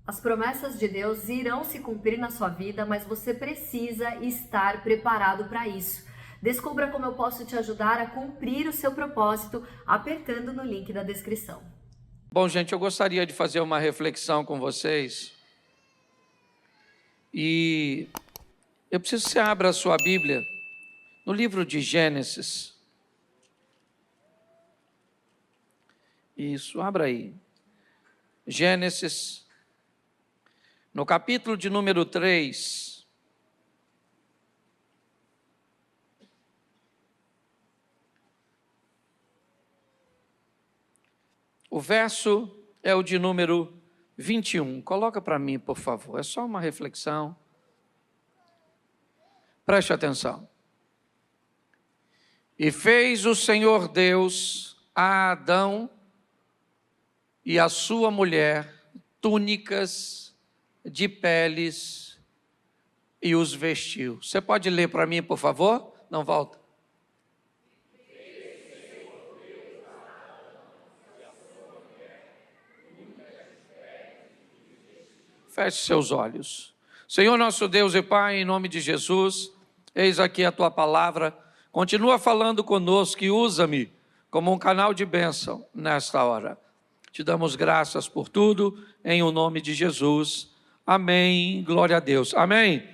As promessas de Deus irão se cumprir na sua vida, mas você precisa estar preparado para isso. Descubra como eu posso te ajudar a cumprir o seu propósito apertando no link da descrição. Bom, gente, eu gostaria de fazer uma reflexão com vocês. E eu preciso que você abra a sua Bíblia no livro de Gênesis. Isso, abra aí. Gênesis, no capítulo de número 3. O verso é o de número 21. Coloca para mim, por favor. É só uma reflexão. Preste atenção. E fez o Senhor Deus a Adão e a sua mulher túnicas de peles e os vestiu. Você pode ler para mim, por favor? Não, volta. Feche seus olhos. Senhor nosso Deus e Pai, em nome de Jesus, eis aqui a Tua palavra. Continua falando conosco e usa-me como um canal de bênção nesta hora. Te damos graças por tudo, em o nome de Jesus. Amém. Glória a Deus. Amém.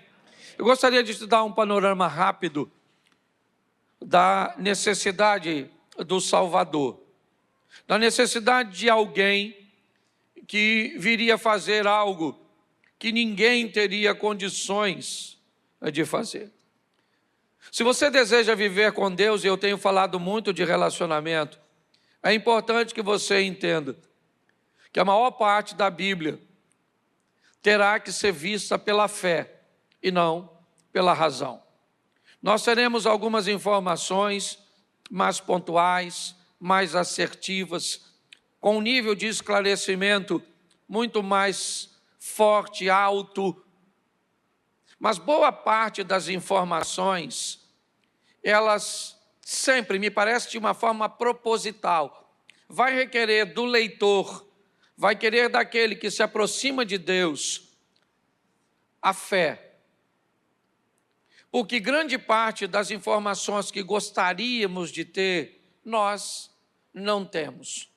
Eu gostaria de te dar um panorama rápido da necessidade do Salvador, da necessidade de alguém que viria fazer algo que ninguém teria condições de fazer. Se você deseja viver com Deus, e eu tenho falado muito de relacionamento, é importante que você entenda que a maior parte da Bíblia terá que ser vista pela fé e não pela razão. Nós teremos algumas informações mais pontuais, mais assertivas, com um nível de esclarecimento muito mais forte, alto, mas boa parte das informações, elas sempre, me parece de uma forma proposital, vai requerer do leitor, vai querer daquele que se aproxima de Deus, a fé. Porque grande parte das informações que gostaríamos de ter, nós não temos.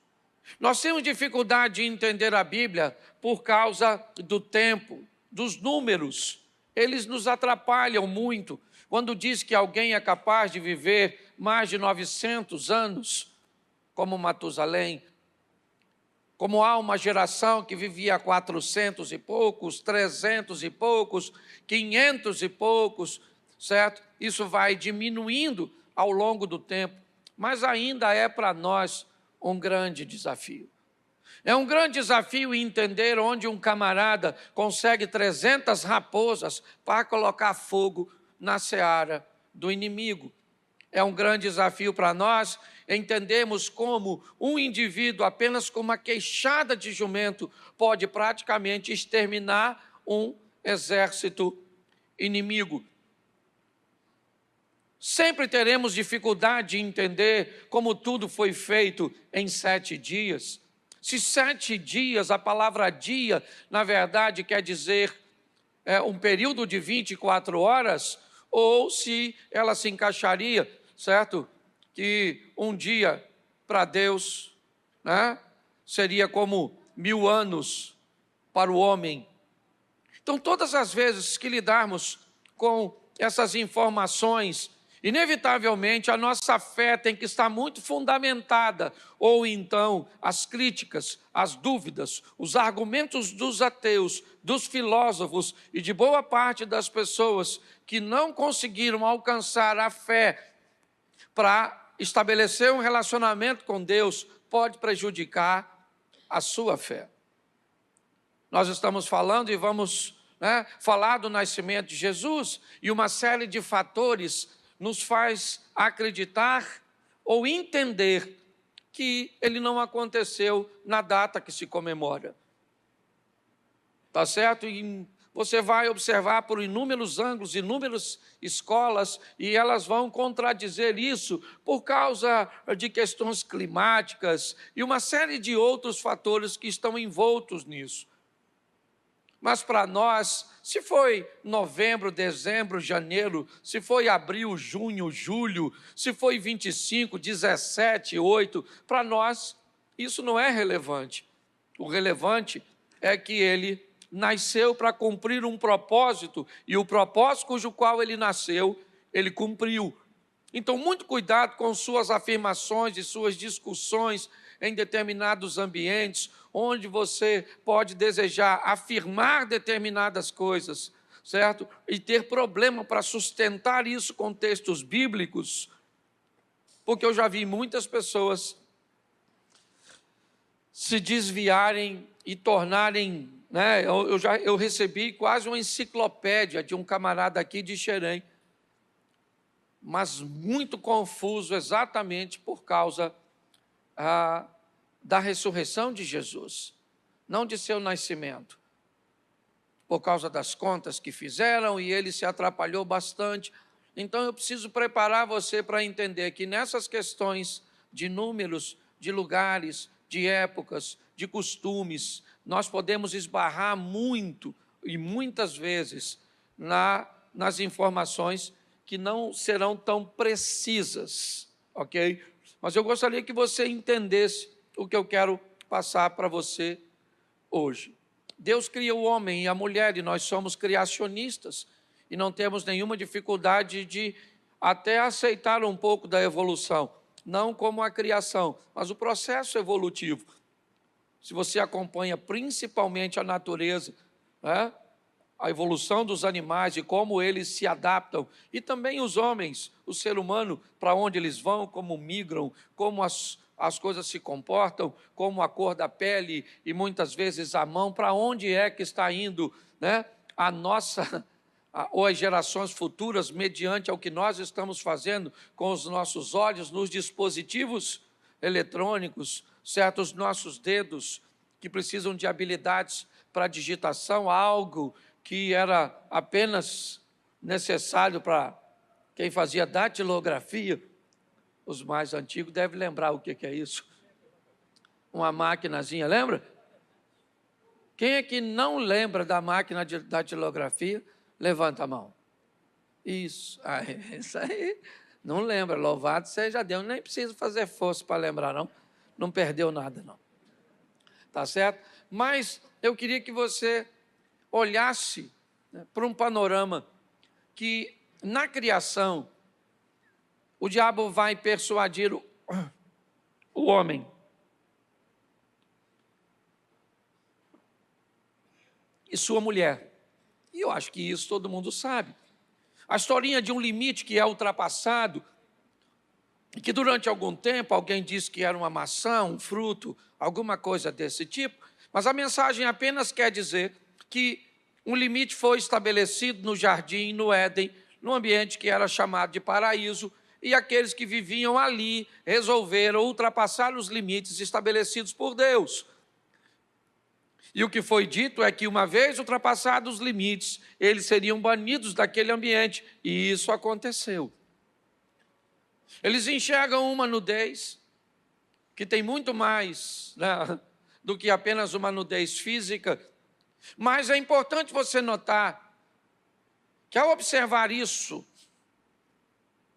Nós temos dificuldade de entender a Bíblia por causa do tempo, dos números. Eles nos atrapalham muito. Quando diz que alguém é capaz de viver mais de 900 anos, como Matusalém, como há uma geração que vivia 400 e poucos, 300 e poucos, 500 e poucos, certo? Isso vai diminuindo ao longo do tempo, mas ainda é para nós um grande desafio. É um grande desafio entender onde um camarada consegue 300 raposas para colocar fogo na seara do inimigo. É um grande desafio para nós entendermos como um indivíduo apenas com uma queixada de jumento pode praticamente exterminar um exército inimigo. Sempre teremos dificuldade em entender como tudo foi feito em 7 dias. Se 7 dias, a palavra dia, na verdade, quer dizer um período de 24 horas, ou se ela se encaixaria, certo? Que um dia para Deus, né, seria como 1000 anos para o homem. Então, todas as vezes que lidarmos com essas informações, inevitavelmente, a nossa fé tem que estar muito fundamentada, ou então as críticas, as dúvidas, os argumentos dos ateus, dos filósofos e de boa parte das pessoas que não conseguiram alcançar a fé para estabelecer um relacionamento com Deus, pode prejudicar a sua fé. Nós estamos falando e vamos falar do nascimento de Jesus, e uma série de fatores nos faz acreditar ou entender que ele não aconteceu na data que se comemora. Tá certo? E você vai observar por inúmeros ângulos, inúmeras escolas, e elas vão contradizer isso por causa de questões climáticas e uma série de outros fatores que estão envoltos nisso. Mas para nós, se foi novembro, dezembro, janeiro, se foi abril, junho, julho, se foi 25, 17, 8, para nós isso não é relevante. O relevante é que ele nasceu para cumprir um propósito, e o propósito cujo qual ele nasceu, ele cumpriu. Então, muito cuidado com suas afirmações e suas discussões em determinados ambientes, onde você pode desejar afirmar determinadas coisas, certo? E ter problema para sustentar isso com textos bíblicos, porque eu já vi muitas pessoas se desviarem e tornarem, né? Eu recebi quase uma enciclopédia de um camarada aqui de Xerém, mas muito confuso exatamente por causa da ressurreição de Jesus, não de seu nascimento, por causa das contas que fizeram, e ele se atrapalhou bastante. Então eu preciso preparar você para entender que nessas questões de números, de lugares, de épocas, de costumes, nós podemos esbarrar muito e muitas vezes nas informações que não serão tão precisas, ok? Mas eu gostaria que você entendesse o que eu quero passar para você hoje. Deus cria o homem e a mulher, e nós somos criacionistas, e não temos nenhuma dificuldade de até aceitar um pouco da evolução, não como a criação, mas o processo evolutivo. Se você acompanha principalmente a natureza, né? A evolução dos animais e como eles se adaptam, e também os homens, o ser humano, para onde eles vão, como migram, como as coisas se comportam, como a cor da pele e muitas vezes a mão, para onde é que está indo, né? A nossa, ou as gerações futuras, mediante ao que nós estamos fazendo com os nossos olhos, nos dispositivos eletrônicos, certos nossos dedos que precisam de habilidades para digitação, algo que era apenas necessário para quem fazia datilografia. Os mais antigos devem lembrar o que é isso. Uma maquinazinha, lembra? Quem é que não lembra da máquina de datilografia? Levanta a mão. Isso aí. Não lembra, louvado seja Deus. Nem precisa fazer força para lembrar, não. Não perdeu nada, não. Tá certo? Mas eu queria que você olhasse, né, para um panorama que, na criação, o diabo vai persuadir o homem. E sua mulher. E eu acho que isso todo mundo sabe. A historinha de um limite que é ultrapassado, e que durante algum tempo alguém disse que era uma maçã, um fruto, alguma coisa desse tipo, mas a mensagem apenas quer dizer que um limite foi estabelecido no jardim, no Éden, num ambiente que era chamado de paraíso, e aqueles que viviam ali resolveram ultrapassar os limites estabelecidos por Deus. E o que foi dito é que, uma vez ultrapassados os limites, eles seriam banidos daquele ambiente, e isso aconteceu. Eles enxergam uma nudez que tem muito mais, né, do que apenas uma nudez física, mas é importante você notar que, ao observar isso,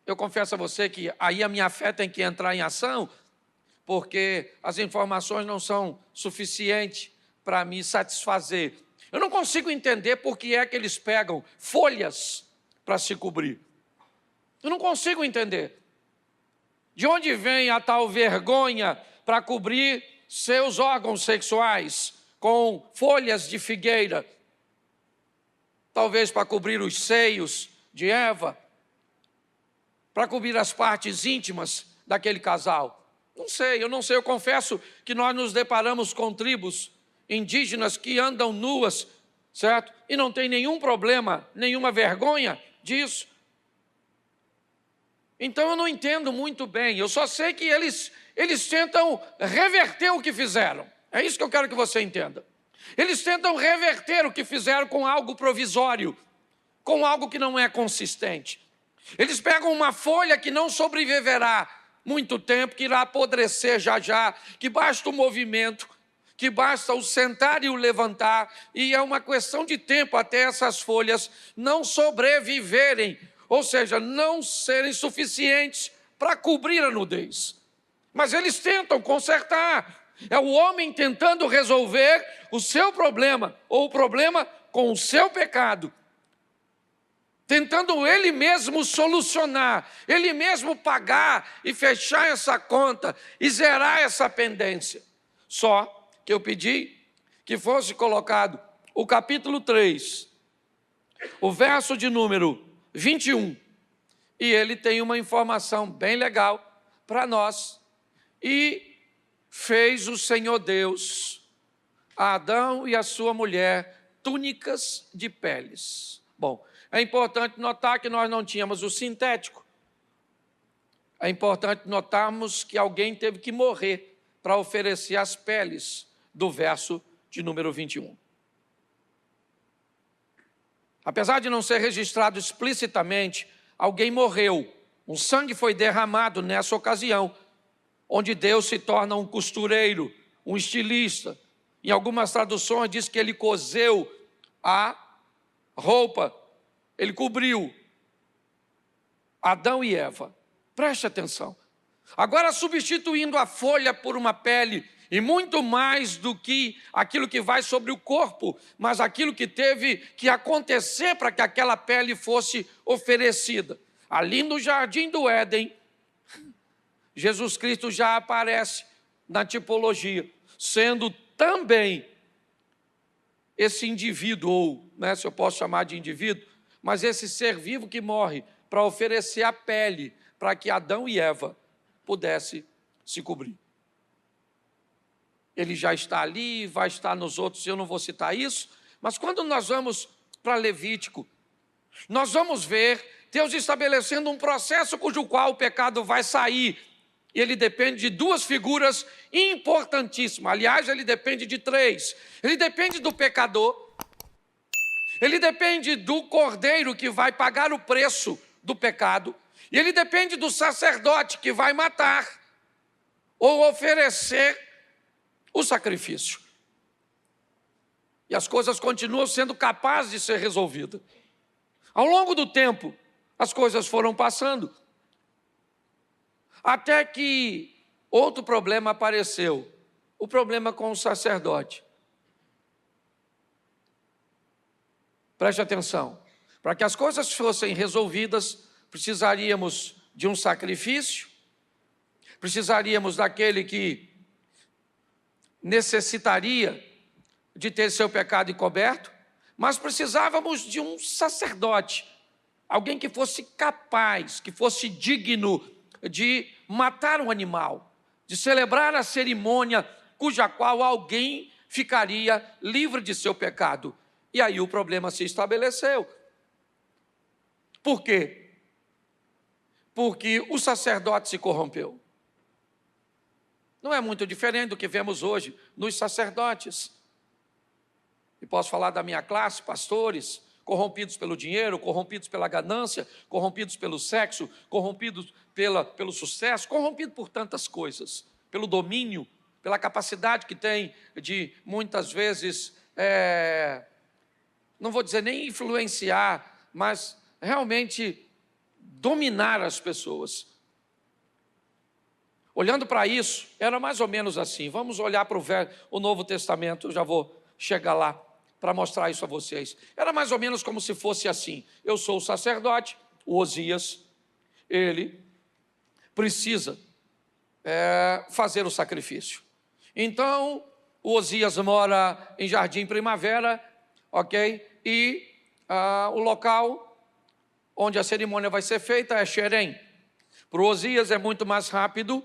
eu confesso a você que aí a minha fé tem que entrar em ação, porque as informações não são suficientes para me satisfazer. Eu não consigo entender por que é que eles pegam folhas para se cobrir. Eu não consigo entender. De onde vem a tal vergonha para cobrir seus órgãos sexuais com folhas de figueira? Talvez para cobrir os seios de Eva, para cobrir as partes íntimas daquele casal. Não sei, eu confesso que nós nos deparamos com tribos indígenas que andam nuas, certo? E não tem nenhum problema, nenhuma vergonha disso. Então eu não entendo muito bem, eu só sei que eles tentam reverter o que fizeram. É isso que eu quero que você entenda. Eles tentam reverter o que fizeram com algo provisório, com algo que não é consistente. Eles pegam uma folha que não sobreviverá muito tempo, que irá apodrecer já, que basta o movimento, que basta o sentar e o levantar, e é uma questão de tempo até essas folhas não sobreviverem, ou seja, não serem suficientes para cobrir a nudez. Mas eles tentam consertar. É o homem tentando resolver o seu problema, ou o problema com o seu pecado, tentando ele mesmo solucionar, ele mesmo pagar e fechar essa conta e zerar essa pendência. Só que eu pedi que fosse colocado o capítulo 3, o verso de número 21, e ele tem uma informação bem legal para nós. E fez o Senhor Deus a Adão e a sua mulher túnicas de peles. Bom, é importante notar que nós não tínhamos o sintético. É importante notarmos que alguém teve que morrer para oferecer as peles do verso de número 21. Apesar de não ser registrado explicitamente, alguém morreu. Um sangue foi derramado nessa ocasião, onde Deus se torna um costureiro, um estilista. Em algumas traduções diz que ele coseu a roupa, ele cobriu Adão e Eva. Preste atenção. Agora, substituindo a folha por uma pele, e muito mais do que aquilo que vai sobre o corpo, mas aquilo que teve que acontecer para que aquela pele fosse oferecida. Ali no jardim do Éden, Jesus Cristo já aparece na tipologia, sendo também esse indivíduo, ou se eu posso chamar de indivíduo, mas esse ser vivo que morre para oferecer a pele para que Adão e Eva pudessem se cobrir. Ele já está ali, vai estar nos outros, eu não vou citar isso, mas quando nós vamos para Levítico, nós vamos ver Deus estabelecendo um processo cujo qual o pecado vai sair. E ele depende de duas figuras importantíssimas. Aliás, ele depende de três. Ele depende do pecador, ele depende do cordeiro que vai pagar o preço do pecado, e ele depende do sacerdote que vai matar ou oferecer o sacrifício. E as coisas continuam sendo capazes de ser resolvidas. Ao longo do tempo, as coisas foram passando, até que outro problema apareceu, o problema com o sacerdote. Preste atenção, para que as coisas fossem resolvidas, precisaríamos de um sacrifício, precisaríamos daquele que necessitaria de ter seu pecado encoberto, mas precisávamos de um sacerdote, alguém que fosse capaz, que fosse digno de matar um animal, de celebrar a cerimônia cuja qual alguém ficaria livre de seu pecado. E aí o problema se estabeleceu. Por quê? Porque o sacerdote se corrompeu. Não é muito diferente do que vemos hoje nos sacerdotes. E posso falar da minha classe, pastores, corrompidos pelo dinheiro, corrompidos pela ganância, corrompidos pelo sexo, corrompidos pelo sucesso, corrompidos por tantas coisas, pelo domínio, pela capacidade que tem de, muitas vezes, não vou dizer nem influenciar, mas realmente dominar as pessoas. Olhando para isso, era mais ou menos assim. Vamos olhar para o Novo Testamento, eu já vou chegar lá para mostrar isso a vocês. Era mais ou menos como se fosse assim. Eu sou o sacerdote, o Osias, ele precisa fazer o sacrifício. Então, o Osias mora em Jardim Primavera, ok? E o local onde a cerimônia vai ser feita é Xerém. Para o Osias é muito mais rápido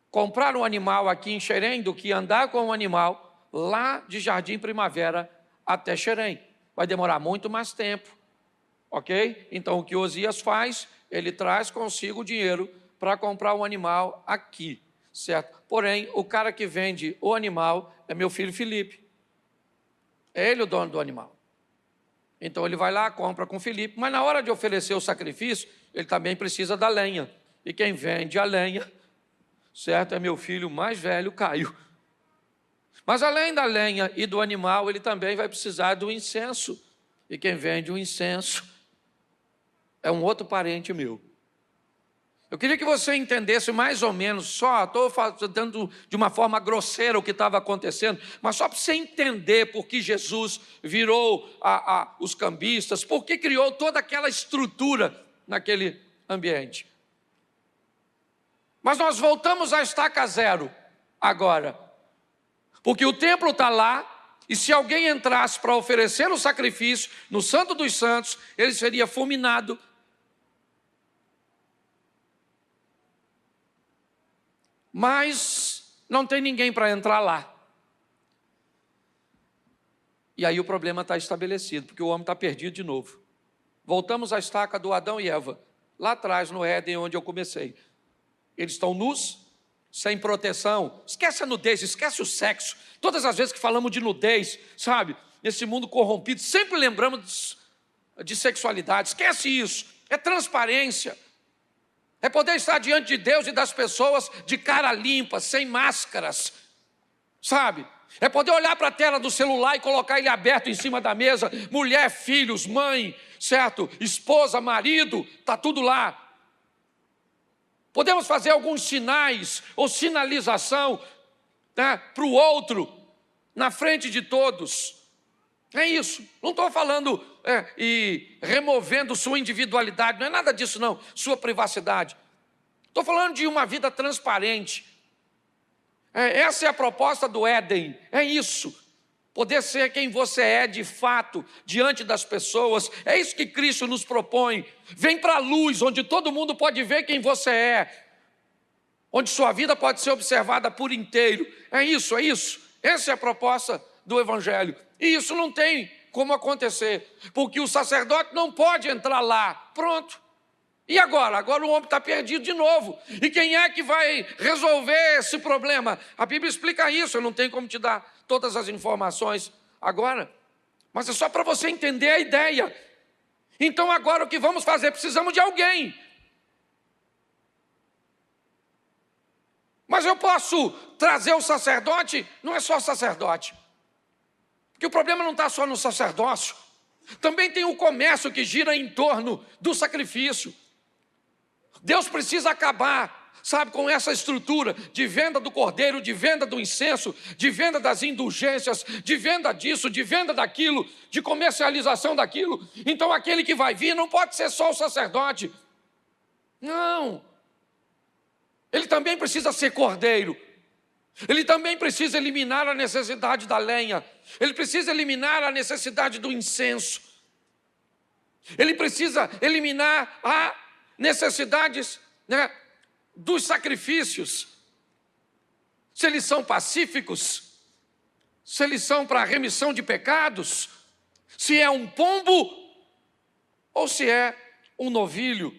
comprar um animal aqui em Xerém do que andar com um animal lá de Jardim Primavera até Xerém. Vai demorar muito mais tempo, ok? Então, o que Osias faz? Ele traz consigo o dinheiro para comprar um animal aqui, certo? Porém, o cara que vende o animal é meu filho Felipe. É ele o dono do animal. Então, ele vai lá, compra com Felipe, mas na hora de oferecer o sacrifício, ele também precisa da lenha. E quem vende a lenha, certo, é meu filho mais velho, Caio. Mas além da lenha e do animal, ele também vai precisar do incenso. E quem vende o incenso é um outro parente meu. Eu queria que você entendesse mais ou menos, só estou dando de uma forma grosseira o que estava acontecendo, mas só para você entender por que Jesus virou os cambistas, por que criou toda aquela estrutura naquele ambiente. Mas nós voltamos à estaca zero agora, porque o templo está lá, e se alguém entrasse para oferecer o sacrifício no Santo dos Santos, ele seria fulminado. Mas não tem ninguém para entrar lá. E aí o problema está estabelecido, porque o homem está perdido de novo. Voltamos à estaca do Adão e Eva, lá atrás no Éden, onde eu comecei. Eles estão nus, sem proteção. Esquece a nudez, esquece o sexo. Todas as vezes que falamos de nudez, sabe, nesse mundo corrompido, sempre lembramos de sexualidade. Esquece isso, é transparência. É poder estar diante de Deus e das pessoas de cara limpa, sem máscaras, sabe? É poder olhar para a tela do celular e colocar ele aberto em cima da mesa, mulher, filhos, mãe, certo? Esposa, marido, está tudo lá. Podemos fazer alguns sinais ou sinalização, né, para o outro, na frente de todos. É isso, não estou falando e removendo sua individualidade, não é nada disso não, sua privacidade. Estou falando de uma vida transparente. Essa é a proposta do Éden, é isso. Poder ser quem você é de fato, diante das pessoas, é isso que Cristo nos propõe. Vem para a luz, onde todo mundo pode ver quem você é, onde sua vida pode ser observada por inteiro. É isso, essa é a proposta do Evangelho. E isso não tem como acontecer, porque o sacerdote não pode entrar lá. Pronto. E agora? Agora o homem está perdido de novo. E quem é que vai resolver esse problema? A Bíblia explica isso, eu não tenho como te dar todas as informações agora, mas é só para você entender a ideia. Então agora o que vamos fazer? Precisamos de alguém. Mas eu posso trazer o sacerdote? Não é só sacerdote. Porque o problema não está só no sacerdócio. Também tem o comércio que gira em torno do sacrifício. Deus precisa acabar, sabe, com essa estrutura de venda do cordeiro, de venda do incenso, de venda das indulgências, de venda disso, de venda daquilo, de comercialização daquilo. Então aquele que vai vir não pode ser só o sacerdote. Não. Ele também precisa ser cordeiro. Ele também precisa eliminar a necessidade da lenha. Ele precisa eliminar a necessidade do incenso. Ele precisa eliminar as necessidades, né, dos sacrifícios. Se eles são pacíficos, se eles são para remissão de pecados, se é um pombo ou se é um novilho,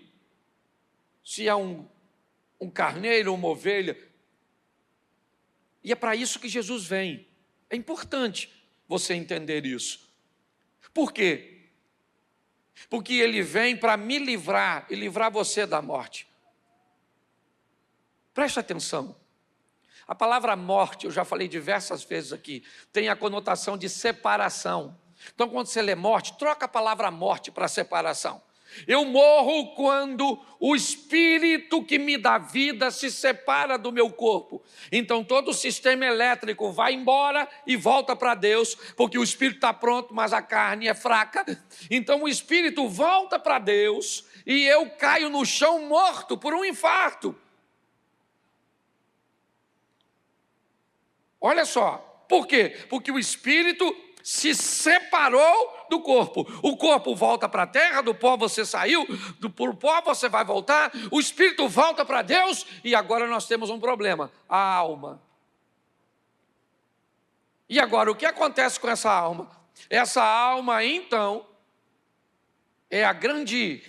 se é um carneiro, uma ovelha. E é para isso que Jesus vem. É importante você entender isso. Por quê? Porque ele vem para me livrar e livrar você da morte. Preste atenção. A palavra morte, eu já falei diversas vezes aqui, tem a conotação de separação. Então, quando você lê morte, troca a palavra morte para separação. Eu morro quando o espírito que me dá vida se separa do meu corpo. Então todo o sistema elétrico vai embora e volta para Deus, porque o espírito está pronto, mas a carne é fraca. Então o espírito volta para Deus e eu caio no chão morto por um infarto. Olha só, por quê? Porque o espírito se separou do corpo. O corpo volta para a terra, do pó você saiu, do pó você vai voltar, o espírito volta para Deus e agora nós temos um problema, a alma. E agora, o que acontece com essa alma? Essa alma, então, é a grande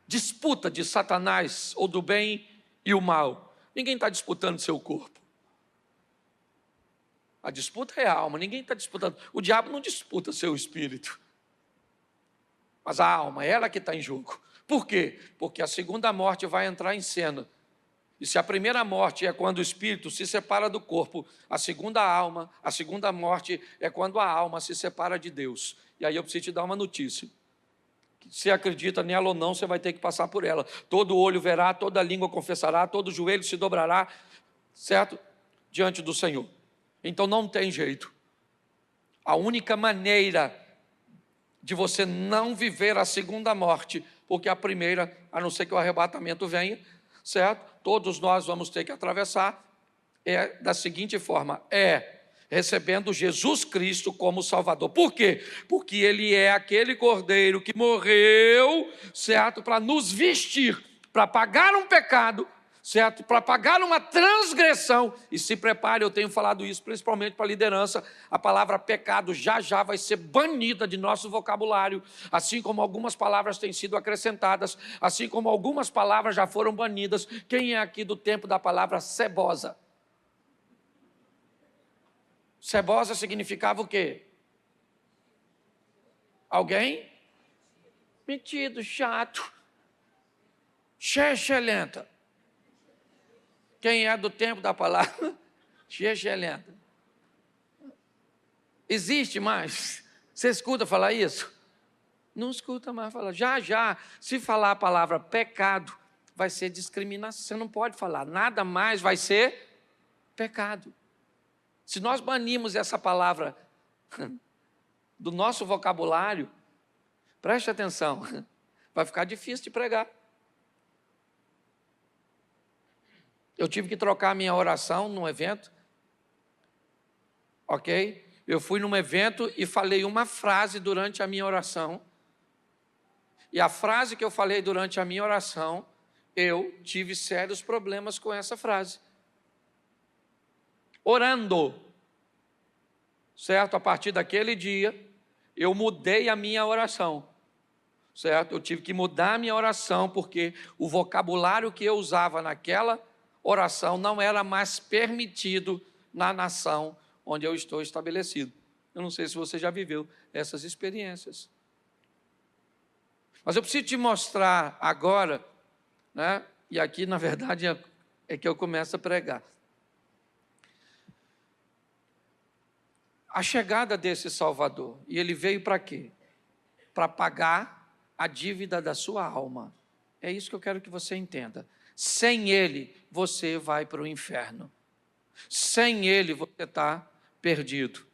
disputa de Satanás, ou do bem e o mal. Ninguém está disputando seu corpo. A disputa é a alma, ninguém está disputando. O diabo não disputa seu espírito. Mas a alma, ela que está em jogo. Por quê? Porque a segunda morte vai entrar em cena. E se a primeira morte é quando o espírito se separa do corpo, a segunda morte é quando a alma se separa de Deus. E aí eu preciso te dar uma notícia. Se acredita nela ou não, você vai ter que passar por ela. Todo olho verá, toda língua confessará, todo joelho se dobrará, certo? Diante do Senhor. Então não tem jeito. A única maneira de você não viver a segunda morte, porque a primeira, a não ser que o arrebatamento venha, certo? Todos nós vamos ter que atravessar, é da seguinte forma, recebendo Jesus Cristo como Salvador. Por quê? Porque Ele é aquele Cordeiro que morreu, certo? Para nos vestir, para pagar um pecado, certo? Para pagar uma transgressão. E se prepare, eu tenho falado isso principalmente para a liderança, a palavra pecado já vai ser banida de nosso vocabulário, assim como algumas palavras têm sido acrescentadas, assim como algumas palavras já foram banidas. Quem é aqui do tempo da palavra cebosa? Cebosa significava o quê? Alguém? Metido, chato, xexelenta. Quem é do tempo da palavra? Xexelenta. Existe mais? Você escuta falar isso? Não escuta mais falar. Já, se falar a palavra pecado, vai ser discriminação. Você não pode falar. Nada mais vai ser pecado. Se nós banirmos essa palavra do nosso vocabulário, preste atenção, vai ficar difícil de pregar. Eu tive que trocar a minha oração num evento, ok? Eu fui num evento e falei uma frase durante a minha oração, e a frase que eu falei durante a minha oração, eu tive sérios problemas com essa frase. Orando, certo? A partir daquele dia, eu mudei a minha oração, certo? Eu tive que mudar a minha oração, porque o vocabulário que eu usava naquela oração não era mais permitido na nação onde eu estou estabelecido. Eu não sei se você já viveu essas experiências. Mas eu preciso te mostrar agora, né? E aqui, na verdade, é que eu começo a pregar. A chegada desse Salvador, e ele veio para quê? Para pagar a dívida da sua alma. É isso que eu quero que você entenda. Sem ele, você vai para o inferno. Sem ele, você está perdido.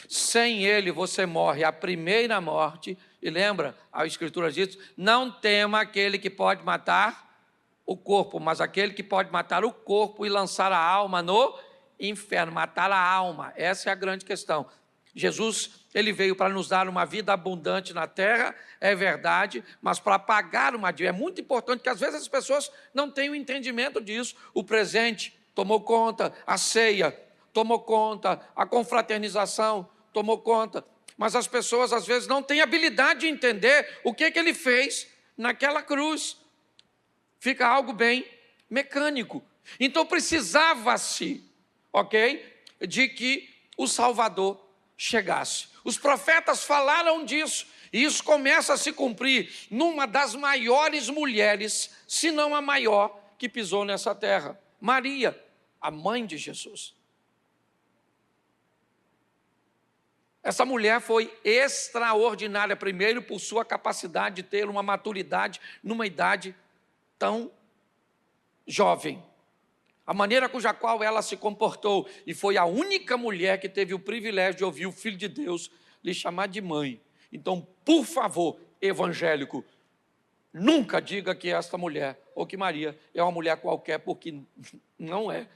Sem ele, você morre a primeira morte. E lembra, a Escritura diz, não tema aquele que pode matar o corpo, mas aquele que pode matar o corpo e lançar a alma no inferno, matar a alma. Essa é a grande questão. Jesus, ele veio para nos dar uma vida abundante na terra, é verdade, mas para pagar uma dívida. É muito importante que às vezes as pessoas não têm o entendimento disso. O presente tomou conta, a ceia tomou conta, a confraternização tomou conta, mas as pessoas às vezes não têm habilidade de entender o que ele fez naquela cruz. Fica algo bem mecânico. Então precisava-se, ok, de que o Salvador chegasse. Os profetas falaram disso, e isso começa a se cumprir numa das maiores mulheres, se não a maior, que pisou nessa terra, Maria, a mãe de Jesus. Essa mulher foi extraordinária, primeiro por sua capacidade de ter uma maturidade numa idade tão jovem. A maneira cuja qual ela se comportou, e foi a única mulher que teve o privilégio de ouvir o Filho de Deus lhe chamar de mãe. Então, por favor, evangélico, nunca diga que esta mulher, ou que Maria, é uma mulher qualquer, porque não é.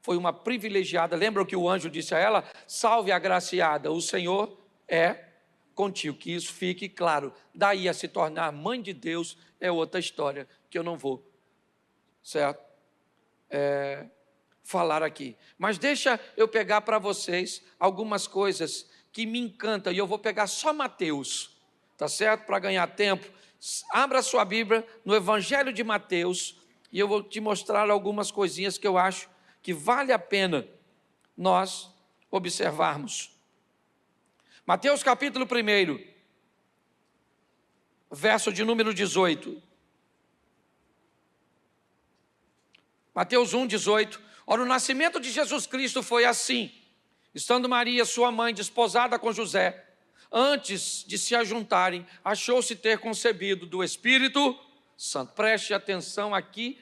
Foi uma privilegiada. Lembra o que o anjo disse a ela? Salve, agraciada, o Senhor é contigo. Que isso fique claro. Daí a se tornar mãe de Deus é outra história, que eu não vou, certo? Falar aqui. Mas deixa eu pegar para vocês algumas coisas que me encantam, e eu vou pegar só Mateus, tá certo? Para ganhar tempo. Abra sua Bíblia no Evangelho de Mateus, e eu vou te mostrar algumas coisinhas que eu acho que vale a pena nós observarmos. Mateus capítulo 1, verso de número 18. Mateus 1,18. Ora, o nascimento de Jesus Cristo foi assim. Estando Maria, sua mãe, desposada com José, antes de se ajuntarem, achou-se ter concebido do Espírito Santo. Preste atenção aqui,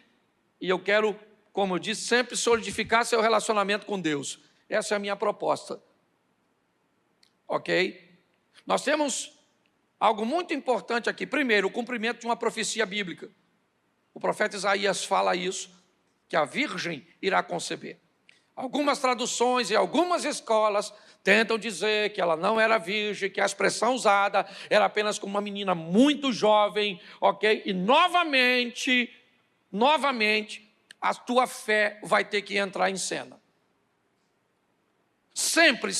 e eu quero, como eu disse, sempre solidificar seu relacionamento com Deus. Essa é a minha proposta. Ok? Nós temos algo muito importante aqui. Primeiro, o cumprimento de uma profecia bíblica. O profeta Isaías fala isso, que a virgem irá conceber. Algumas traduções e algumas escolas tentam dizer que ela não era virgem, que a expressão usada era apenas como uma menina muito jovem, ok? E novamente, a tua fé vai ter que entrar em cena. Sempre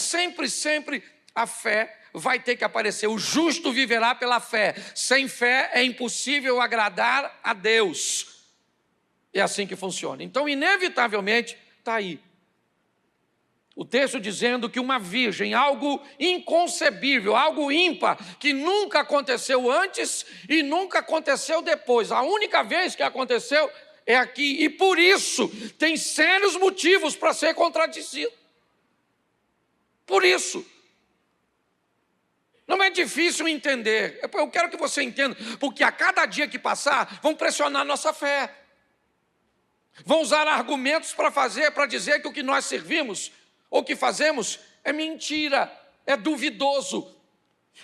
a fé vai ter que aparecer. O justo viverá pela fé. Sem fé é impossível agradar a Deus. É assim que funciona. Então, inevitavelmente, está aí o texto dizendo que uma virgem, algo inconcebível, algo ímpar, que nunca aconteceu antes e nunca aconteceu depois. A única vez que aconteceu é aqui. E por isso tem sérios motivos para ser contradizida. Por isso. Não é difícil entender. Eu quero que você entenda, porque a cada dia que passar, vão pressionar nossa fé. Vão usar argumentos para dizer que o que nós servimos, ou que fazemos, é mentira, é duvidoso.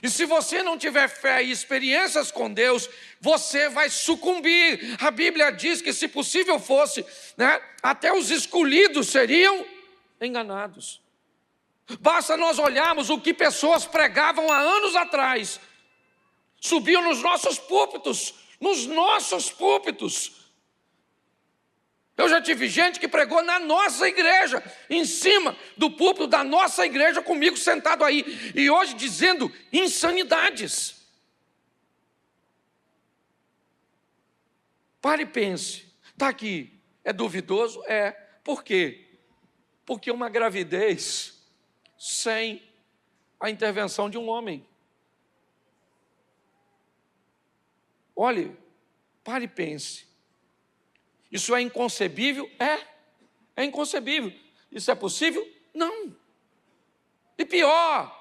E se você não tiver fé e experiências com Deus, você vai sucumbir. A Bíblia diz que, se possível fosse, até os escolhidos seriam enganados. Basta nós olharmos o que pessoas pregavam há anos atrás. Subiam nos nossos púlpitos. Eu já tive gente que pregou na nossa igreja, em cima do púlpito da nossa igreja, comigo sentado aí, e hoje dizendo insanidades. Pare e pense. Está aqui. É duvidoso? É. Por quê? Porque uma gravidez sem a intervenção de um homem. Olhe, pare e pense. Isso é inconcebível? É inconcebível. Isso é possível? Não. E pior,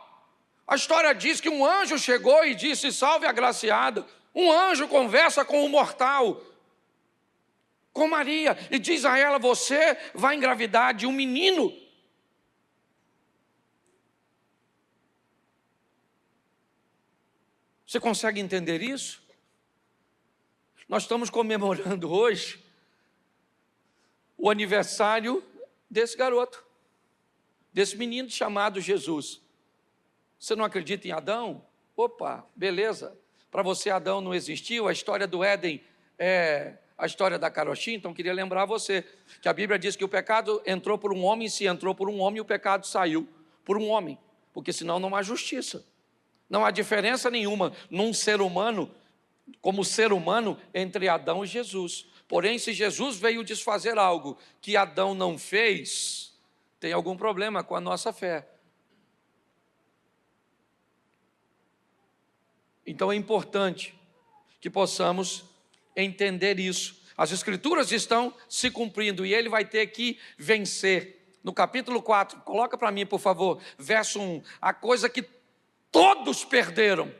a história diz que um anjo chegou e disse: salve a agraciada. Um anjo conversa com um mortal, com Maria, e diz a ela: você vai engravidar de um menino. Você consegue entender isso? Nós estamos comemorando hoje o aniversário desse garoto, desse menino chamado Jesus. Você não acredita em Adão? Opa, beleza. Para você, Adão não existiu. A história do Éden é a história da carochinha. Então, queria lembrar você que a Bíblia diz que o pecado entrou por um homem, e se entrou por um homem, o pecado saiu por um homem. Porque senão não há justiça. Não há diferença nenhuma num ser humano, como ser humano, entre Adão e Jesus. Porém, se Jesus veio desfazer algo que Adão não fez, tem algum problema com a nossa fé. Então é importante que possamos entender isso. As Escrituras estão se cumprindo e ele vai ter que vencer. No capítulo 4, coloca para mim, por favor, verso 1. A coisa que todos perderam.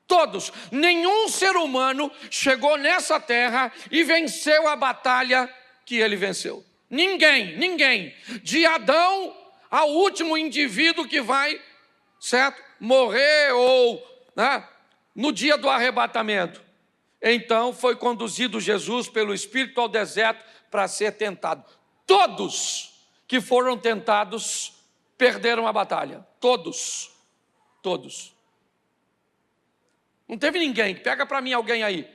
Todos, nenhum ser humano chegou nessa terra e venceu a batalha que ele venceu. Ninguém. De Adão ao último indivíduo que vai, certo, morrer ou no dia do arrebatamento. Então foi conduzido Jesus pelo Espírito ao deserto para ser tentado. Todos que foram tentados perderam a batalha. Todos. Não teve ninguém. Pega para mim alguém aí.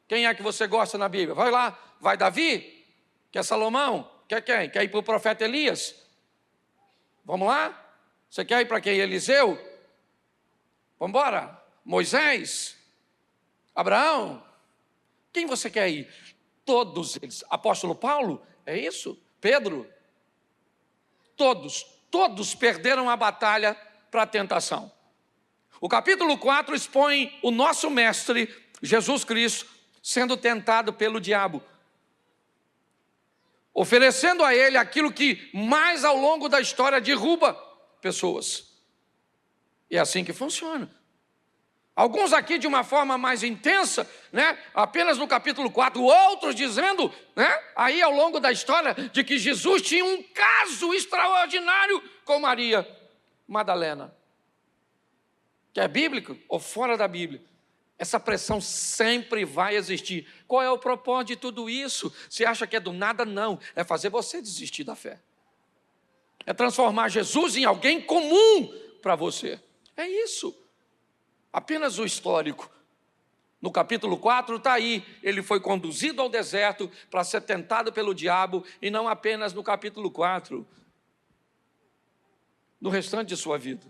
Quem é que você gosta na Bíblia? Vai lá. Vai Davi? Quer Salomão? Quer quem? Quer ir para o profeta Elias? Vamos lá? Você quer ir para quem? Eliseu? Vamos embora? Moisés? Abraão? Quem você quer ir? Todos eles. Apóstolo Paulo? É isso? Pedro? Todos perderam a batalha para a tentação. O capítulo 4 expõe o nosso mestre, Jesus Cristo, sendo tentado pelo diabo. oferecendo a ele aquilo que mais ao longo da história derruba pessoas. E é assim que funciona. Alguns aqui de uma forma mais intensa, né? Apenas no capítulo 4, outros dizendo, né? Aí ao longo da história, de que Jesus tinha um caso extraordinário com Maria Madalena. Que é bíblico ou fora da Bíblia? Essa pressão sempre vai existir. Qual é o propósito de tudo isso? Você acha que é do nada? Não. É fazer você desistir da fé. É transformar Jesus em alguém comum para você. É isso. Apenas o histórico. No capítulo 4 está aí. Ele foi conduzido ao deserto para ser tentado pelo diabo. E não apenas no capítulo 4. No restante de sua vida.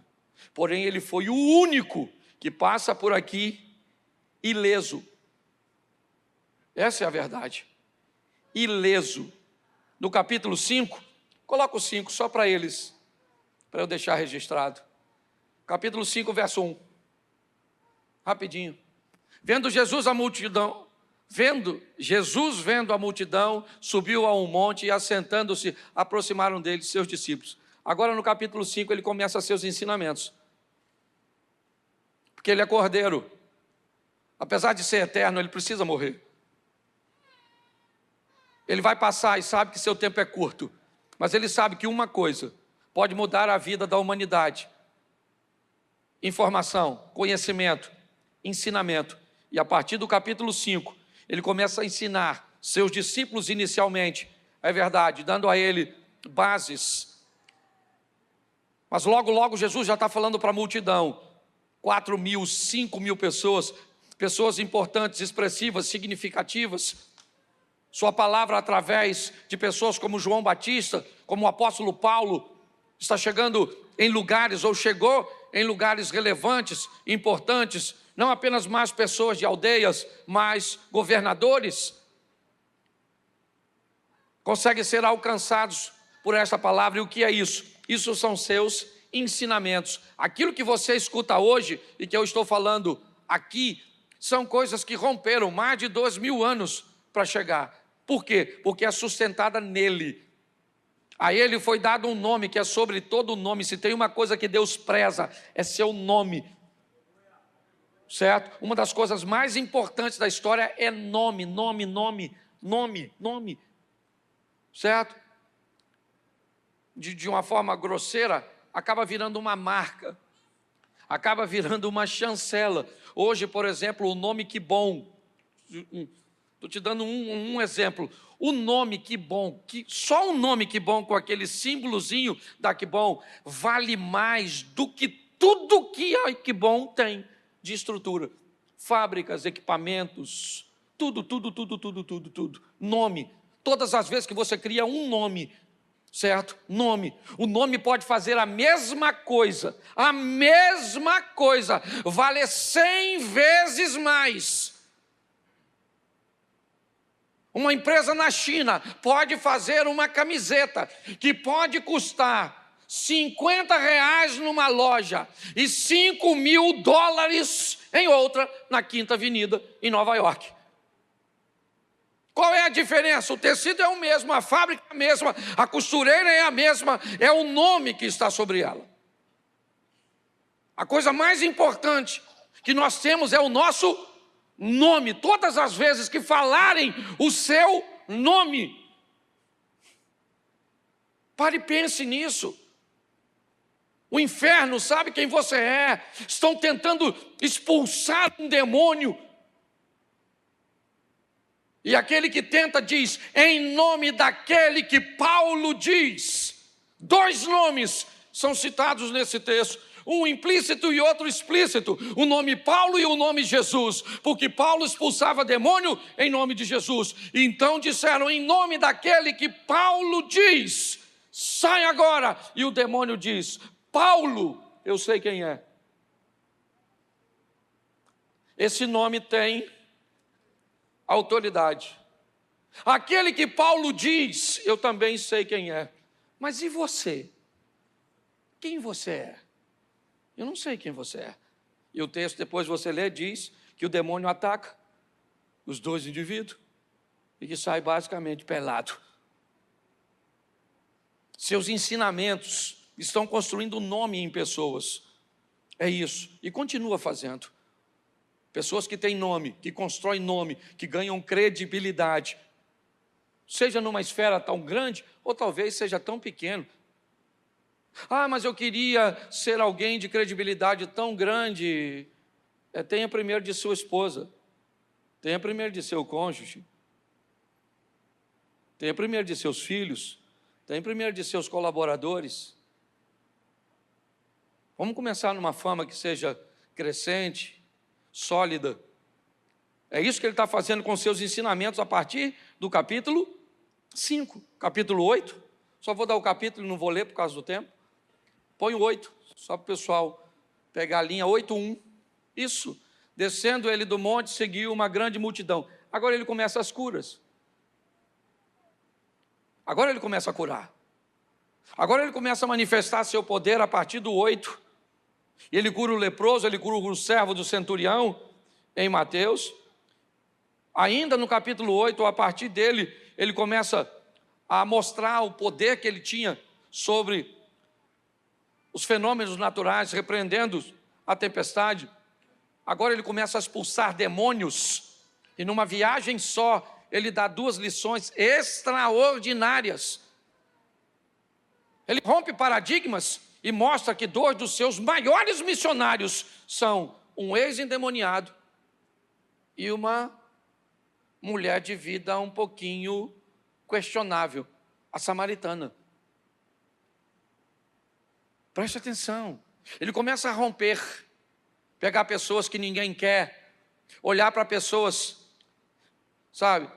Porém, ele foi o único que passa por aqui ileso. Essa é a verdade. Ileso. No capítulo 5, coloca o 5 só para eles, para eu deixar registrado. Capítulo 5, verso 1. Rapidinho. Vendo Jesus a multidão, vendo a multidão, subiu a um monte e assentando-se, aproximaram dele seus discípulos. Agora no capítulo 5 ele começa seus ensinamentos. Porque ele é cordeiro. Apesar de ser eterno, ele precisa morrer. Ele vai passar e sabe que seu tempo é curto. Mas ele sabe que uma coisa pode mudar a vida da humanidade. Informação, conhecimento, ensinamento. E a partir do capítulo 5, ele começa a ensinar seus discípulos inicialmente. É verdade, dando a ele bases. Mas logo, logo Jesus já está falando para a multidão. 4.000, 5.000 pessoas. Pessoas importantes, expressivas, significativas. Sua palavra através de pessoas como João Batista, como o apóstolo Paulo, está chegando em lugares, ou chegou em lugares relevantes, importantes, não apenas mais pessoas de aldeias, mas governadores, conseguem ser alcançados por esta palavra. E o que é isso? Isso são seus ensinamentos. Aquilo que você escuta hoje, e que eu estou falando aqui, são coisas que romperam mais de 2.000 anos para chegar. Por quê? Porque é sustentada nele. A ele foi dado um nome que é sobre todo nome. Se tem uma coisa que Deus preza, é seu nome. Certo? Uma das coisas mais importantes da história é nome. Certo? De uma forma grosseira, acaba virando uma marca. Acaba virando uma chancela. Hoje, por exemplo, o nome Que Bom. Estou te dando um exemplo. O nome Que Bom, só o nome Que Bom com aquele símbolozinho da Que Bom, vale mais do que tudo que a Que Bom tem de estrutura. Fábricas, equipamentos, tudo. Nome. Todas as vezes que você cria um nome, certo? Nome. O nome pode fazer a mesma coisa, vale 100 vezes mais. Uma empresa na China pode fazer uma camiseta que pode custar R$50 numa loja e $5.000 em outra, na Quinta Avenida, em Nova York. Qual é a diferença? O tecido é o mesmo, a fábrica é a mesma, a costureira é a mesma, é o nome que está sobre ela. A coisa mais importante que nós temos é o nosso nome. Todas as vezes que falarem o seu nome, pare e pense nisso. O inferno sabe quem você é. Estão tentando expulsar um demônio. E aquele que tenta diz, em nome daquele que Paulo diz. 2 nomes são citados nesse texto. Um implícito e outro explícito. O nome Paulo e o nome Jesus. Porque Paulo expulsava demônio em nome de Jesus. Então disseram, em nome daquele que Paulo diz, sai agora. E o demônio diz, Paulo, eu sei quem é. Esse nome tem autoridade. Aquele que Paulo diz, eu também sei quem é. Mas e você? Quem você é? Eu não sei quem você é. E o texto, depois você lê, diz que o demônio ataca os 2 indivíduos e que sai basicamente pelado. Seus ensinamentos estão construindo um nome em pessoas. É isso. E continua fazendo. Pessoas que têm nome, que constroem nome, que ganham credibilidade. Seja numa esfera tão grande, ou talvez seja tão pequeno. Ah, mas eu queria ser alguém de credibilidade tão grande. Tenha primeiro de sua esposa. Tenha primeiro de seu cônjuge. Tenha primeiro de seus filhos. Tenha primeiro de seus colaboradores. Vamos começar numa fama que seja crescente, sólida. É isso que ele está fazendo com seus ensinamentos a partir do capítulo 5. Capítulo 8. Só vou dar o capítulo e não vou ler por causa do tempo. Põe o 8, só para o pessoal pegar a linha 8:1. Isso. Descendo ele do monte, seguiu uma grande multidão. Agora ele começa as curas. Agora ele começa a curar. Agora ele começa a manifestar seu poder a partir do 8. Ele cura o leproso, ele cura o servo do centurião, em Mateus. Ainda no capítulo 8, a partir dele, ele começa a mostrar o poder que ele tinha sobre os fenômenos naturais, repreendendo a tempestade. Agora ele começa a expulsar demônios. E numa viagem só, ele dá 2 lições extraordinárias. Ele rompe paradigmas e mostra que 2 dos seus maiores missionários são um ex-endemoniado e uma mulher de vida um pouquinho questionável, a samaritana. Preste atenção. Ele começa a romper, pegar pessoas que ninguém quer, olhar para pessoas, sabe,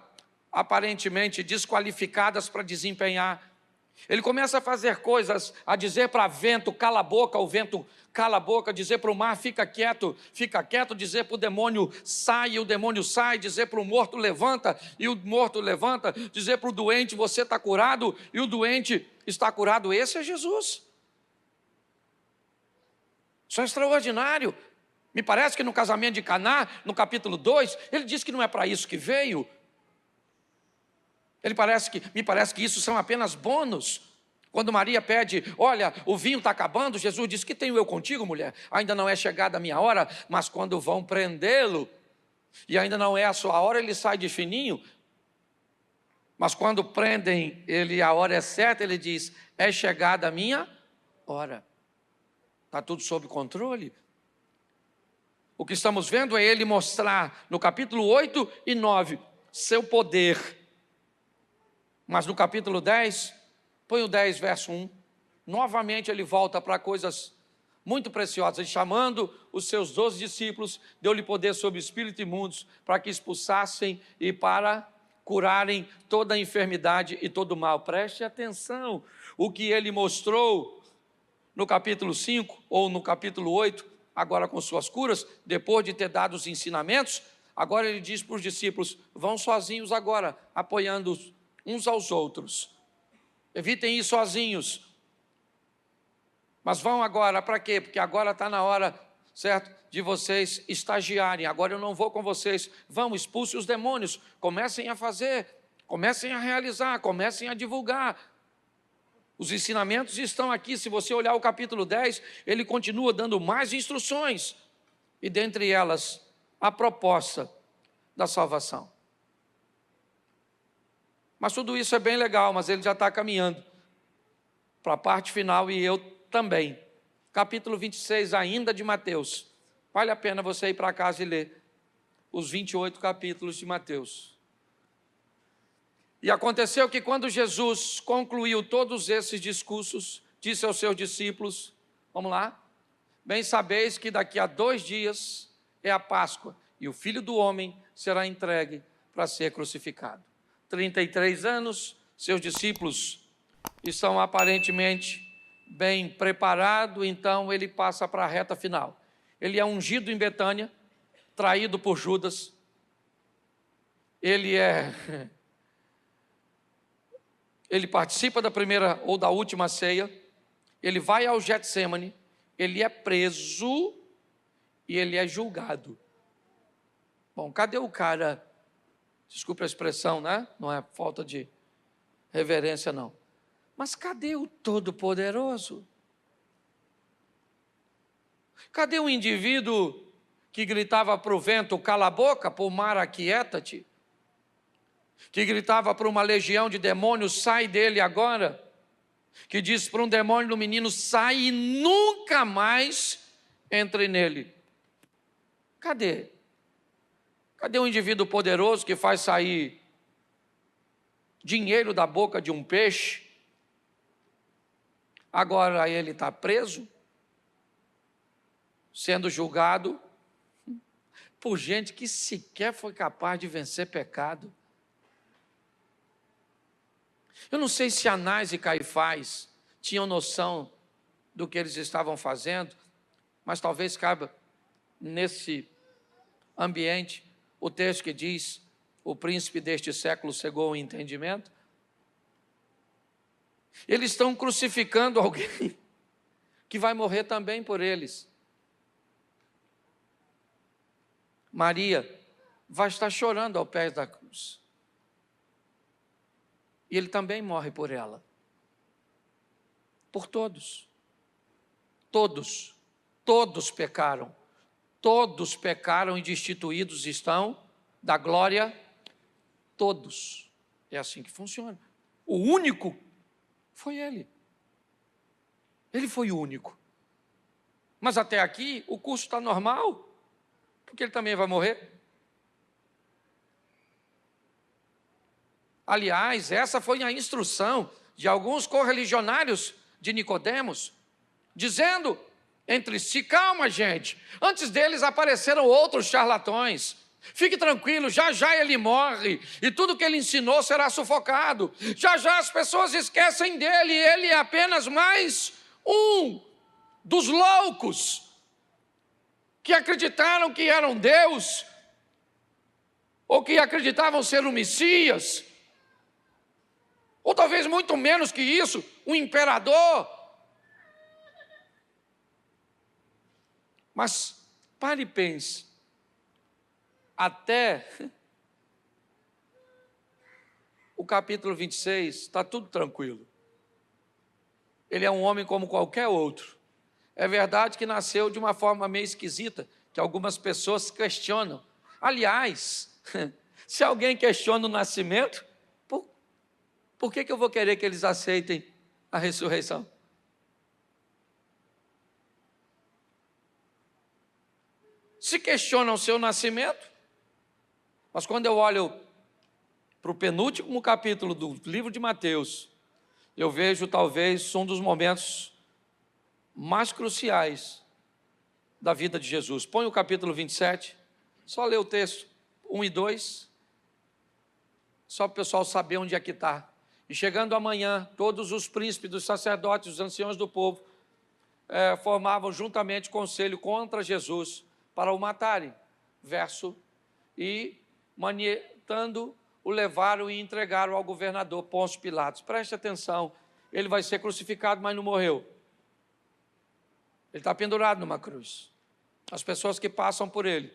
aparentemente desqualificadas para desempenhar. Ele começa a fazer coisas, a dizer para vento, cala a boca, o vento cala a boca, dizer para o mar, fica quieto, dizer para o demônio, sai, e o demônio sai, dizer para o morto, levanta, e o morto levanta, dizer para o doente, você está curado, e o doente está curado. Esse é Jesus. Isso é extraordinário. Me parece que no casamento de Caná, no capítulo 2, ele diz que não é para isso que veio. Me parece que isso são apenas bônus. Quando Maria pede, olha, o vinho está acabando, Jesus diz, que tenho eu contigo, mulher? Ainda não é chegada a minha hora, mas quando vão prendê-lo, e ainda não é a sua hora, ele sai de fininho. Mas quando prendem ele, a hora é certa, ele diz, é chegada a minha hora. Está tudo sob controle. O que estamos vendo é ele mostrar, no capítulo 8 e 9, seu poder. Mas no capítulo 10, põe o 10, verso 1, novamente ele volta para coisas muito preciosas, chamando os seus 12 discípulos, deu-lhe poder sobre espíritos imundos, para que expulsassem e para curarem toda a enfermidade e todo o mal. Preste atenção, o que ele mostrou no capítulo 5, ou no capítulo 8, agora com suas curas, depois de ter dado os ensinamentos, agora ele diz para os discípulos, vão sozinhos agora, apoiando uns aos outros. Evitem ir sozinhos. Mas vão agora, para quê? Porque agora está na hora, certo, de vocês estagiarem. Agora eu não vou com vocês. Vão, expulsem os demônios. Comecem a fazer, comecem a realizar, comecem a divulgar. Os ensinamentos estão aqui. Se você olhar o capítulo 10, ele continua dando mais instruções. E dentre elas, a proposta da salvação. Mas tudo isso é bem legal, mas ele já está caminhando para a parte final e eu também. Capítulo 26 ainda de Mateus. Vale a pena você ir para casa e ler os 28 capítulos de Mateus. E aconteceu que quando Jesus concluiu todos esses discursos, disse aos seus discípulos, vamos lá, bem sabeis que daqui a 2 dias é a Páscoa e o Filho do Homem será entregue para ser crucificado. 33 anos, seus discípulos estão aparentemente bem preparados, então ele passa para a reta final. Ele é ungido em Betânia, traído por Judas, ele participa da primeira ou da última ceia, ele vai ao Getsêmani, ele é preso e ele é julgado. Bom, cadê o cara? Desculpe a expressão, né? Não é falta de reverência, não. Mas cadê o Todo-Poderoso? Cadê o indivíduo que gritava para o vento, cala a boca, para o mar, aquieta-te? Que gritava para uma legião de demônios, sai dele agora? Que disse para um demônio do menino, sai e nunca mais entre nele. Cadê? Cadê o indivíduo poderoso que faz sair dinheiro da boca de um peixe? Agora ele está preso, sendo julgado por gente que sequer foi capaz de vencer pecado. Eu não sei se Anás e Caifás tinham noção do que eles estavam fazendo, mas talvez caiba nesse ambiente o texto que diz, o príncipe deste século cegou o entendimento. Eles estão crucificando alguém que vai morrer também por eles. Maria vai estar chorando ao pé da cruz. E ele também morre por ela. Por todos. Todos. Todos pecaram. Todos pecaram e destituídos estão da glória. Todos. É assim que funciona. O único foi ele. Ele foi o único. Mas até aqui o curso está normal, porque ele também vai morrer. Aliás, essa foi a instrução de alguns correligionários de Nicodemos, dizendo entre si, calma gente, antes deles apareceram outros charlatões, fique tranquilo, já já ele morre, e tudo que ele ensinou será sufocado, já já as pessoas esquecem dele, ele é apenas mais um dos loucos, que acreditaram que eram Deus, ou que acreditavam ser o Messias, ou talvez muito menos que isso, um imperador. Mas pare e pense, até o capítulo 26 está tudo tranquilo. Ele é um homem como qualquer outro. É verdade que nasceu de uma forma meio esquisita, que algumas pessoas questionam. Aliás, se alguém questiona o nascimento, por que eu vou querer que eles aceitem a ressurreição? Se questionam o seu nascimento, mas quando eu olho para o penúltimo capítulo do livro de Mateus, eu vejo talvez um dos momentos mais cruciais da vida de Jesus. Põe o capítulo 27, só lê o texto 1 e 2, só para o pessoal saber onde é que está. E chegando amanhã, todos os príncipes, dos sacerdotes, os anciãos do povo, formavam juntamente conselho contra Jesus para o matarem. Verso, e manietando, o levaram e entregaram ao governador Pôncio Pilatos. Preste atenção, ele vai ser crucificado, mas não morreu. Ele está pendurado numa cruz. As pessoas que passam por ele,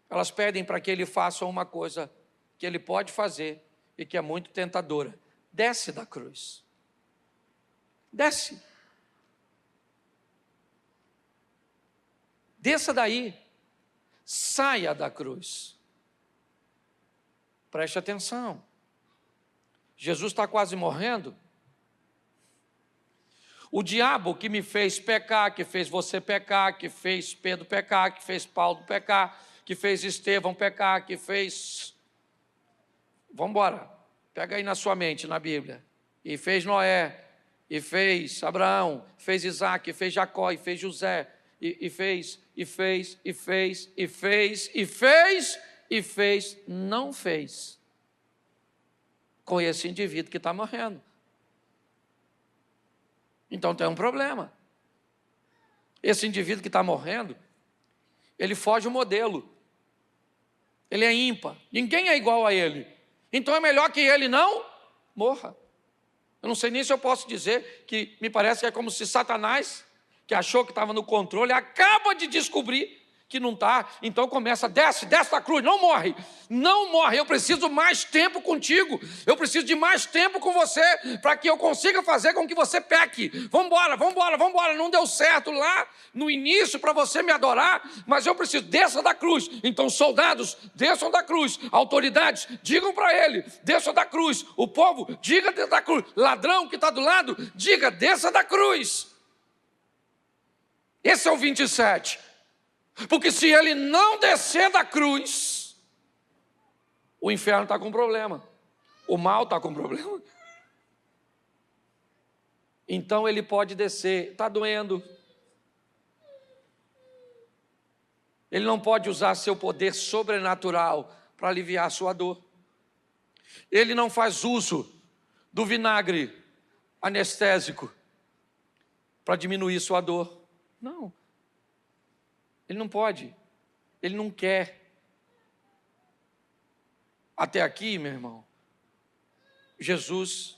elas pedem para que ele faça uma coisa que ele pode fazer e que é muito tentadora. Desce da cruz. Desce. Desça daí. Saia da cruz. Preste atenção. Jesus está quase morrendo. O diabo que me fez pecar, que fez você pecar, que fez Pedro pecar, que fez Paulo pecar, que fez Estevão pecar, que fez... Vamos embora, pega aí na sua mente, na Bíblia. E fez Noé, e fez Abraão, fez Isaac, e fez Jacó, e fez José, e fez, não fez com esse indivíduo que está morrendo. Então tem um problema. Esse indivíduo que está morrendo, ele foge o modelo. Ele é ímpar. Ninguém é igual a ele. Então é melhor que ele não morra. Eu não sei nem se eu posso dizer que me parece que é como se Satanás, que achou que estava no controle, acaba de descobrir que não está, então começa, desce da cruz, não morre, eu preciso mais tempo contigo, eu preciso de mais tempo com você, para que eu consiga fazer com que você peque, vamos embora, não deu certo lá no início para você me adorar, mas eu preciso, desça da cruz, então soldados, desçam da cruz, autoridades, digam para ele, desça da cruz, o povo, diga desça da cruz, ladrão que está do lado, diga, desça da cruz. Esse é o 27. Porque se ele não descer da cruz, o inferno está com problema. O mal está com problema. Então ele pode descer. Está doendo. Ele não pode usar seu poder sobrenatural para aliviar a sua dor. Ele não faz uso do vinagre anestésico para diminuir sua dor. Não. Ele não pode, ele não quer. Até aqui, meu irmão, Jesus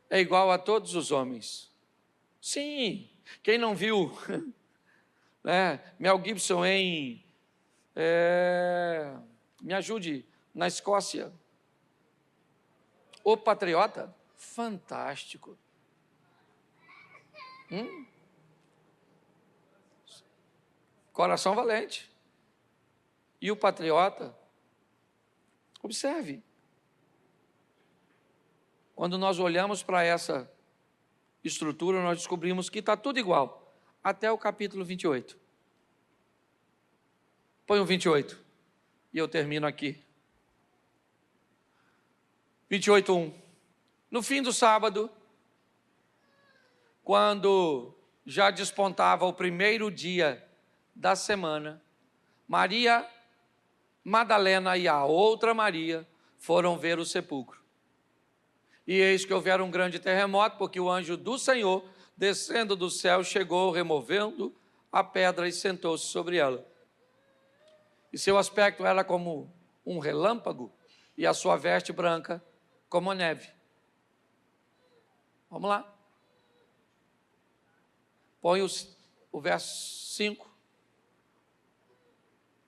é igual a todos os homens. Sim, quem não viu, né, Mel Gibson me ajude, na Escócia, O Patriota, fantástico. Coração valente. E o patriota, observe, quando nós olhamos para essa estrutura, nós descobrimos que está tudo igual, até o capítulo 28. Põe o 28, e eu termino aqui. 28:1. No fim do sábado, quando já despontava o primeiro dia da semana, Maria Madalena e a outra Maria foram ver o sepulcro. E eis que houveram um grande terremoto, porque o anjo do Senhor, descendo do céu, chegou, removendo a pedra e sentou-se sobre ela. E seu aspecto era como um relâmpago, e a sua veste branca como a neve. Vamos lá. Põe o verso 5.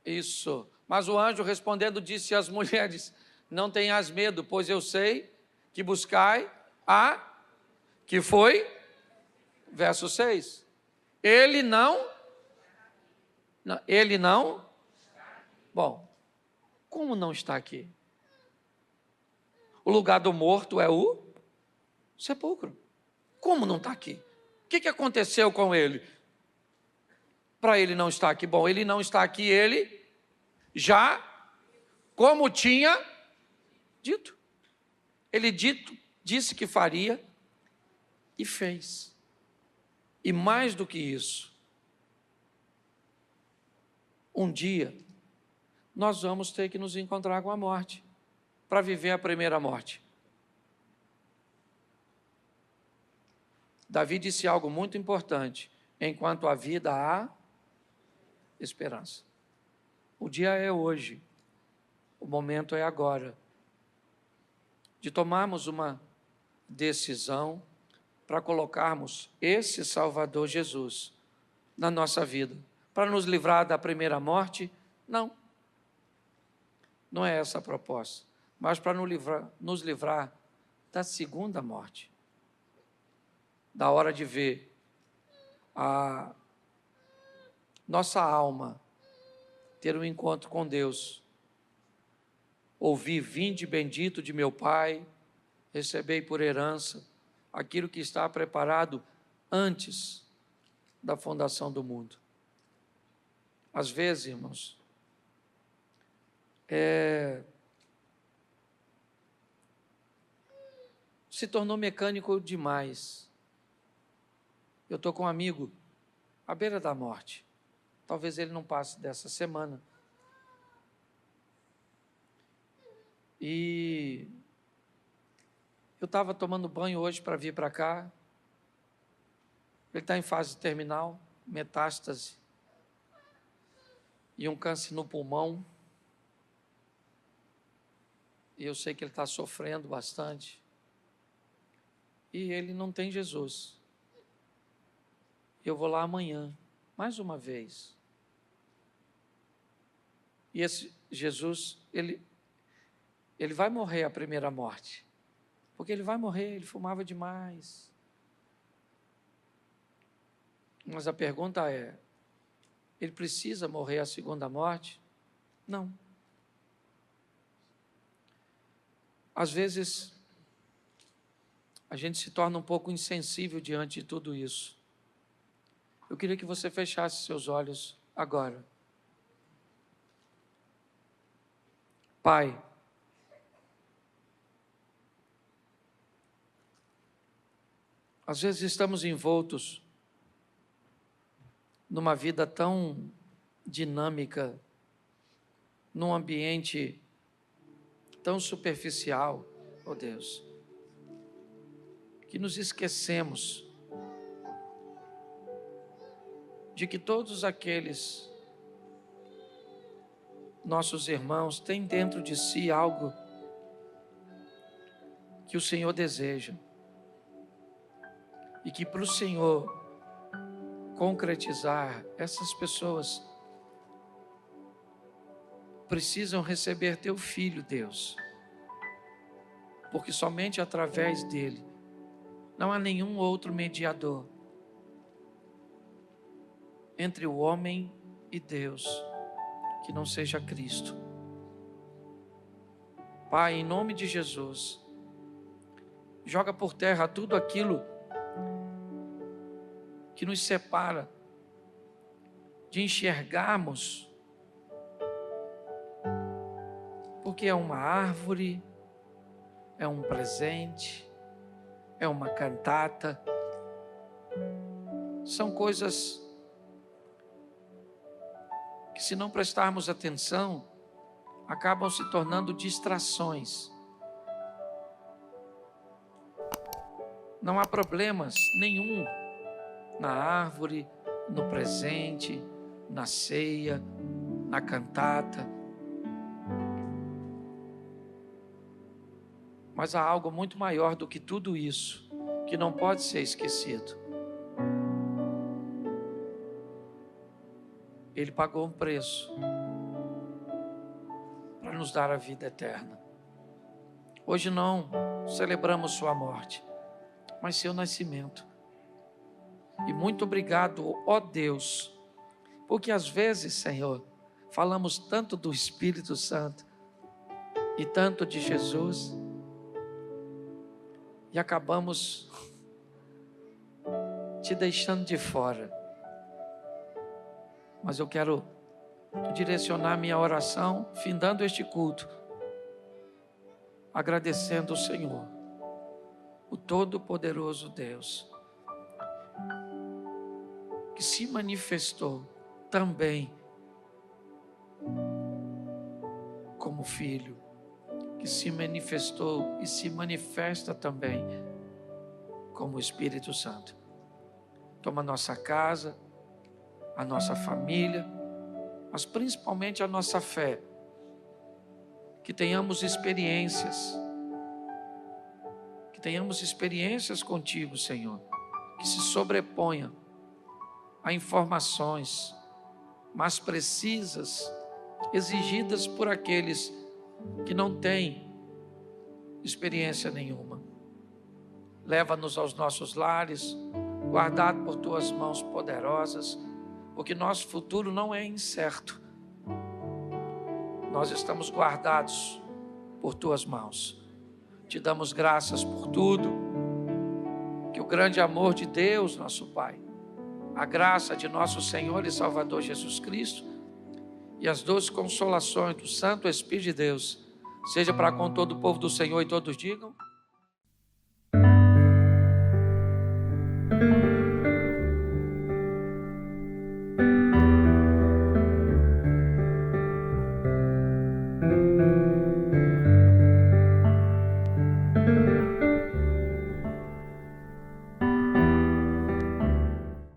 Isso. Mas o anjo respondendo disse às mulheres: não tenhas medo, pois eu sei que buscai a que foi, verso 6. Ele não, bom, como não está aqui? O lugar do morto é o sepulcro. Como não está aqui? O que aconteceu com ele? Para ele não estar aqui. Bom, ele não está aqui, ele já, como tinha dito. Ele disse que faria e fez. E mais do que isso, um dia nós vamos ter que nos encontrar com a morte, para viver a primeira morte. Davi disse algo muito importante: enquanto há vida, há esperança. O dia é hoje, o momento é agora, de tomarmos uma decisão para colocarmos esse Salvador Jesus na nossa vida, para nos livrar da primeira morte. Não é essa a proposta, mas para nos livrar da segunda morte, da hora de ver a nossa alma ter um encontro com Deus, ouvir: vinde bendito de meu Pai, recebei por herança aquilo que está preparado antes da fundação do mundo. Às vezes, irmãos, se tornou mecânico demais. Eu estou com um amigo à beira da morte. Talvez ele não passe dessa semana. E eu estava tomando banho hoje para vir para cá. Ele está em fase terminal, metástase, e um câncer no pulmão. E eu sei que ele está sofrendo bastante. E ele não tem Jesus. Eu vou lá amanhã, mais uma vez. E esse Jesus, ele vai morrer a primeira morte. Porque ele vai morrer, ele fumava demais. Mas a pergunta é, ele precisa morrer a segunda morte? Não. Às vezes, a gente se torna um pouco insensível diante de tudo isso. Eu queria que você fechasse seus olhos agora. Pai, às vezes estamos envoltos numa vida tão dinâmica, num ambiente tão superficial, ó Deus, que nos esquecemos de que todos aqueles nossos irmãos têm dentro de si algo que o Senhor deseja e que para o Senhor concretizar, essas pessoas precisam receber teu Filho, Deus, porque somente através dele não há nenhum outro mediador entre o homem e Deus que não seja Cristo. Pai, em nome de Jesus, joga por terra tudo aquilo que nos separa de enxergarmos, porque é uma árvore, é um presente, é uma cantata, são coisas que, se não prestarmos atenção, acabam se tornando distrações. Não há problemas nenhum na árvore, no presente, na ceia, na cantata. Mas há algo muito maior do que tudo isso, que não pode ser esquecido. Ele pagou um preço para nos dar a vida eterna. Hoje não celebramos sua morte, mas seu nascimento. E muito obrigado, ó Deus, porque às vezes, Senhor, falamos tanto do Espírito Santo e tanto de Jesus e acabamos te deixando de fora. Mas eu quero direcionar minha oração, findando este culto, agradecendo ao Senhor, o Todo-Poderoso Deus, que se manifestou também como Filho, que se manifestou e se manifesta também como Espírito Santo. Toma a nossa casa, a nossa família, mas principalmente a nossa fé, que tenhamos experiências contigo, Senhor, que se sobreponha a informações mais precisas, exigidas por aqueles que não têm experiência nenhuma. Leva-nos aos nossos lares, guardado por tuas mãos poderosas, porque nosso futuro não é incerto. Nós estamos guardados por tuas mãos. Te damos graças por tudo, que o grande amor de Deus, nosso Pai, a graça de nosso Senhor e Salvador Jesus Cristo e as doces consolações do Santo Espírito de Deus, seja para com todo o povo do Senhor, e todos digam.